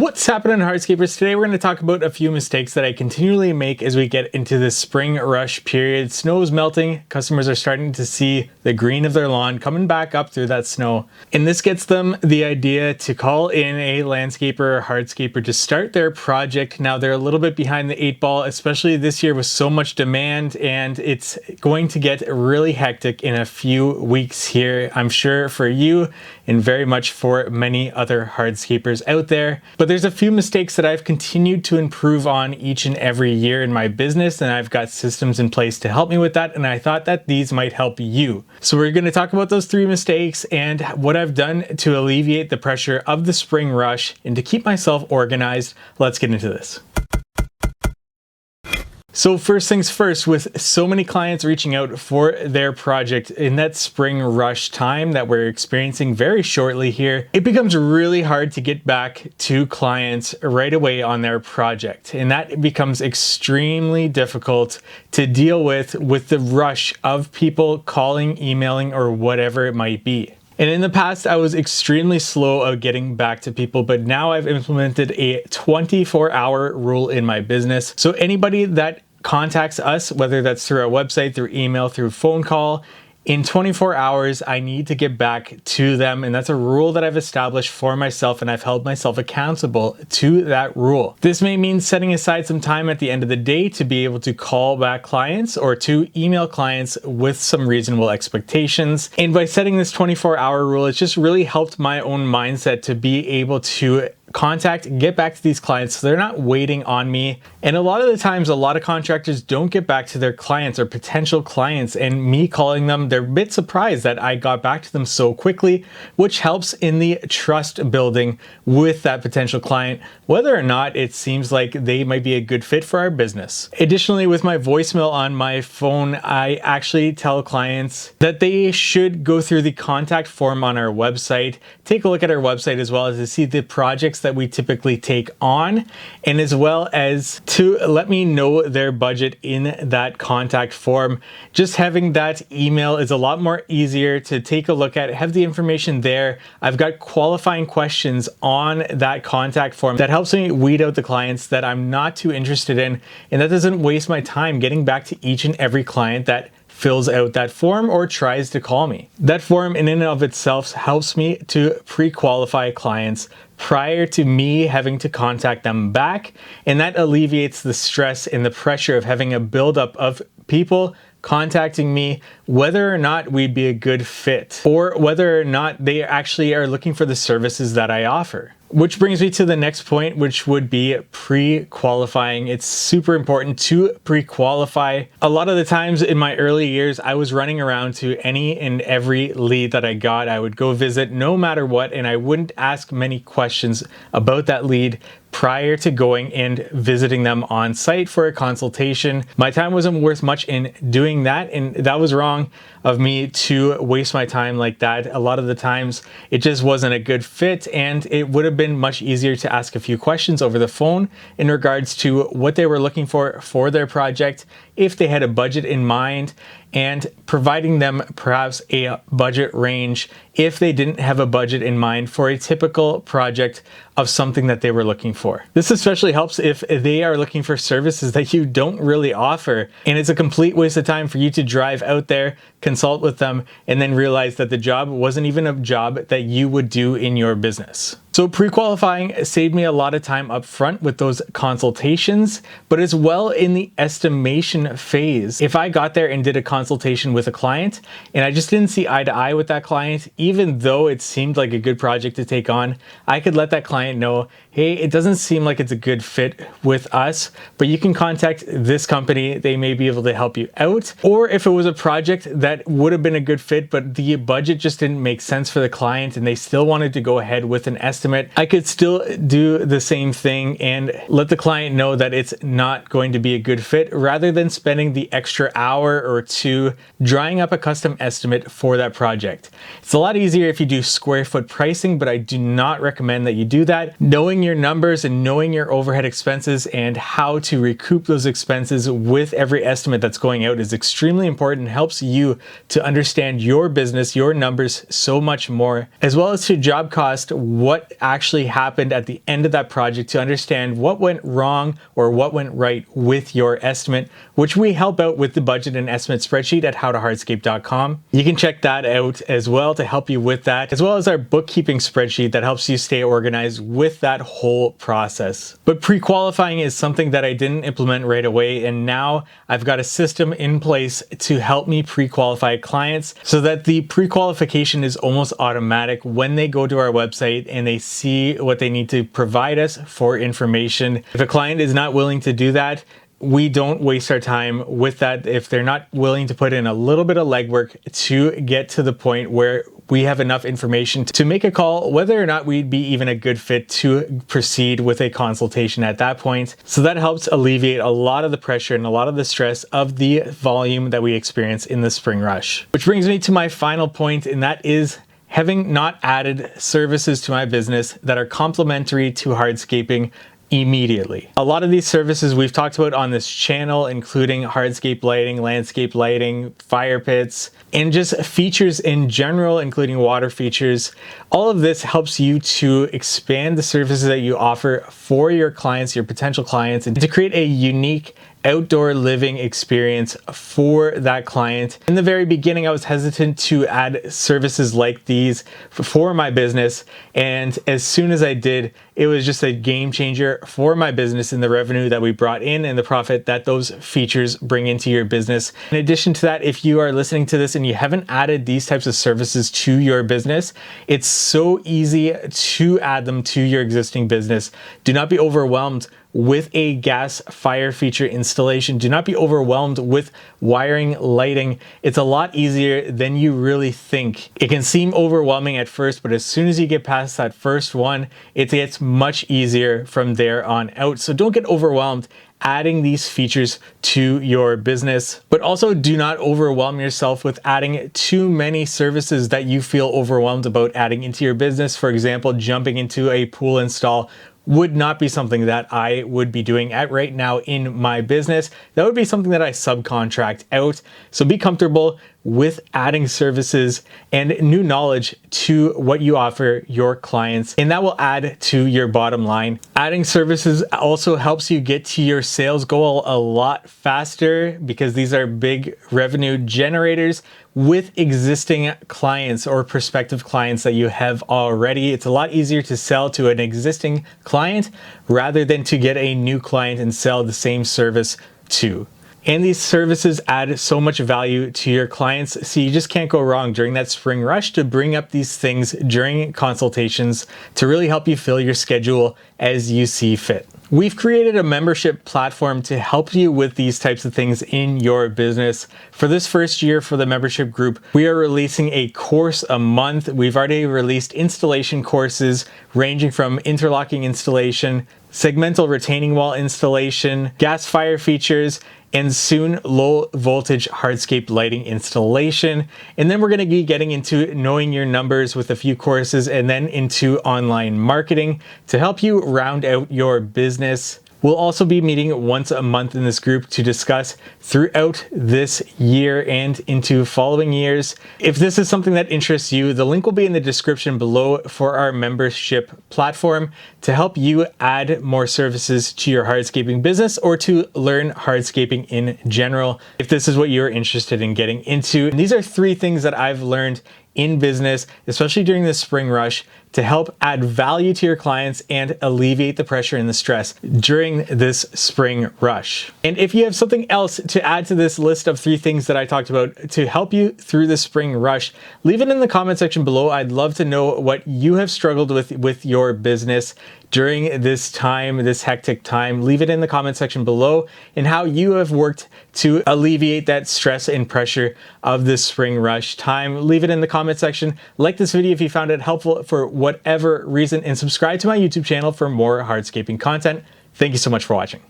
What's happening, Hardscapers? Today we're going to talk about a few mistakes that I continually make as we get into the spring rush period. Snow is melting, customers are starting to see the green of their lawn coming back up through that snow. And this gets them the idea to call in a landscaper or hardscaper to start their project. Now they're a little bit behind the 8 ball, especially this year with so much demand, and it's going to get really hectic in a few weeks here, I'm sure, for you and very much for many other hardscapers out there. But there's a few mistakes that I've continued to improve on each and every year in my business, and I've got systems in place to help me with that, and I thought that these might help you. So we're going to talk about those 3 mistakes and what I've done to alleviate the pressure of the spring rush and to keep myself organized. Let's get into this. So first things first, with so many clients reaching out for their project in that spring rush time that we're experiencing very shortly here, it becomes really hard to get back to clients right away on their project. And that becomes extremely difficult to deal with the rush of people calling, emailing, or whatever it might be. And in the past, I was extremely slow at getting back to people, but now I've implemented a 24-hour rule in my business. So anybody that contacts us, whether that's through our website, through email, through phone call, in 24 hours, I need to get back to them. And that's a rule that I've established for myself, and I've held myself accountable to that rule. This may mean setting aside some time at the end of the day to be able to call back clients or to email clients with some reasonable expectations. And by setting this 24-hour rule, it's just really helped my own mindset to be able to get back to these clients so they're not waiting on me. And a lot of the times, a lot of contractors don't get back to their clients or potential clients, and me calling them, they're a bit surprised that I got back to them so quickly, which helps in the trust building with that potential client, whether or not it seems like they might be a good fit for our business. Additionally, with my voicemail on my phone, I actually tell clients that they should go through the contact form on our website, take a look at our website as well as to see the projects that we typically take on, and as well as to let me know their budget in that contact form. Just having that email is a lot more easier to take a look at, have the information there. I've got qualifying questions on that contact form that helps me weed out the clients that I'm not too interested in, and that doesn't waste my time getting back to each and every client that fills out that form or tries to call me. That form in and of itself helps me to pre-qualify clients prior to me having to contact them back, and that alleviates the stress and the pressure of having a buildup of people contacting me, whether or not we'd be a good fit or whether or not they actually are looking for the services that I offer. Which brings me to the next point, which would be pre-qualifying. It's super important to pre-qualify. A lot of the times in my early years, I was running around to any and every lead that I got. I would go visit no matter what, and I wouldn't ask many questions about that lead prior to going and visiting them on site for a consultation. My time wasn't worth much in doing that, and that was wrong of me to waste my time like that. A lot of the times it just wasn't a good fit, and it would have been much easier to ask a few questions over the phone in regards to what they were looking for their project, if they had a budget in mind, and providing them perhaps a budget range if they didn't have a budget in mind for a typical project of something that they were looking for. This especially helps if they are looking for services that you don't really offer, and it's a complete waste of time for you to drive out there, consult with them, and then realize that the job wasn't even a job that you would do in your business. So pre-qualifying saved me a lot of time up front with those consultations, but as well in the estimation phase. If I got there and did a consultation with a client and I just didn't see eye to eye with that client, even though it seemed like a good project to take on, I could let that client know, hey, it doesn't seem like it's a good fit with us, but you can contact this company. They may be able to help you out. Or if it was a project that would have been a good fit, but the budget just didn't make sense for the client and they still wanted to go ahead with an estimate, I could still do the same thing and let the client know that it's not going to be a good fit, rather than spending the extra hour or two drawing up a custom estimate for that project. It's a lot easier if you do square foot pricing, but I do not recommend that you do that. Knowing your numbers and knowing your overhead expenses and how to recoup those expenses with every estimate that's going out is extremely important. It helps you to understand your business, your numbers so much more, as well as to job cost what actually happened at the end of that project, to understand what went wrong or what went right with your estimate, which we help out with the budget and estimate spreadsheet at howtohardscape.com. You can check that out as well to help you with that, as well as our bookkeeping spreadsheet that helps you stay organized with that whole process. But pre-qualifying is something that I didn't implement right away, and now I've got a system in place to help me pre-qualify clients so that the pre-qualification is almost automatic when they go to our website and they see what they need to provide us for information. If a client is not willing to do that, we don't waste our time with that. If they're not willing to put in a little bit of legwork to get to the point where we have enough information to make a call whether or not we'd be even a good fit to proceed with a consultation at that point. So that helps alleviate a lot of the pressure and a lot of the stress of the volume that we experience in the spring rush. Which brings me to my final point, and that is having not added services to my business that are complementary to hardscaping immediately. A lot of these services we've talked about on this channel, including hardscape lighting, landscape lighting, fire pits, and just features in general, including water features. All of this helps you to expand the services that you offer for your clients, your potential clients, and to create a unique outdoor living experience for that client. In the very beginning, I was hesitant to add services like these for my business, and as soon as I did, it was just a game changer for my business and the revenue that we brought in and the profit that those features bring into your business. In addition to that, if you are listening to this and you haven't added these types of services to your business, it's so easy to add them to your existing business. Do not be overwhelmed with a gas fire feature installation. Do not be overwhelmed with wiring, lighting. It's a lot easier than you really think. It can seem overwhelming at first, but as soon as you get past that first one, it gets much easier from there on out. So don't get overwhelmed adding these features to your business, but also do not overwhelm yourself with adding too many services that you feel overwhelmed about adding into your business. For example, jumping into a pool install would not be something that I would be doing at right now in my business. That would be something that I subcontract out. So be comfortable with adding services and new knowledge to what you offer your clients, and that will add to your bottom line. Adding services also helps you get to your sales goal a lot faster because these are big revenue generators with existing clients or prospective clients that you have already. It's a lot easier to sell to an existing client rather than to get a new client and sell the same service to. And these services add so much value to your clients, so you just can't go wrong during that spring rush to bring up these things during consultations to really help you fill your schedule as you see fit. We've created a membership platform to help you with these types of things in your business. For this first year for the membership group, we are releasing a course a month. We've already released installation courses ranging from interlocking installation, segmental retaining wall installation, gas fire features, and soon low voltage hardscape lighting installation. And then we're going to be getting into knowing your numbers with a few courses, and then into online marketing to help you round out your business. We'll also be meeting once a month in this group to discuss throughout this year and into following years. If this is something that interests you, the link will be in the description below for our membership platform to help you add more services to your hardscaping business or to learn hardscaping in general, if this is what you're interested in getting into. And these are 3 things that I've learned in business, especially during the spring rush, to help add value to your clients and alleviate the pressure and the stress during this spring rush. And if you have something else to add to this list of 3 things that I talked about to help you through the spring rush, leave it in the comment section below. I'd love to know what you have struggled with your business during this time, this hectic time. Leave it in the comment section below and how you have worked to alleviate that stress and pressure of this spring rush time. Leave it in the comment section. Like this video if you found it helpful for whatever reason, and subscribe to my YouTube channel for more hardscaping content. Thank you so much for watching.